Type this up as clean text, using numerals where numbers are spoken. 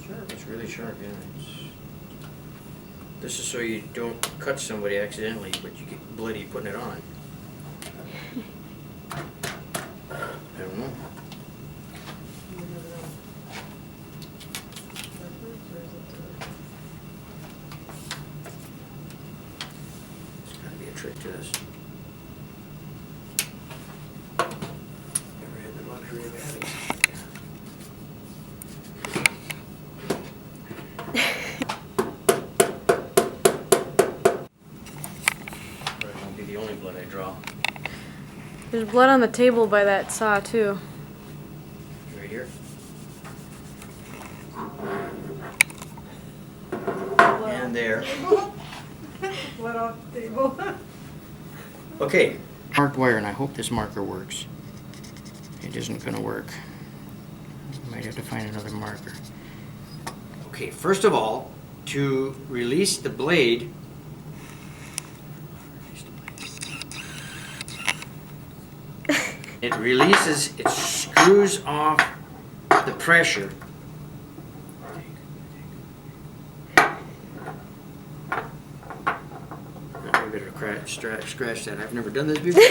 sharp. It's really sharp, yeah. This is so you don't cut somebody accidentally, but you get bloody putting it on. I don't know. There's gotta be a trick to this. Never had the luxury of having something like that. Probably won't be the only blood I draw. There's blood on the table by that saw too. Right here. And there. Blood off the table. Okay. Marked wire, and I hope this marker works. It isn't gonna work. Might have to find another marker. Okay, first of all, to release the blade, it releases, it screws off the pressure. I better scratch that. I've never done this before.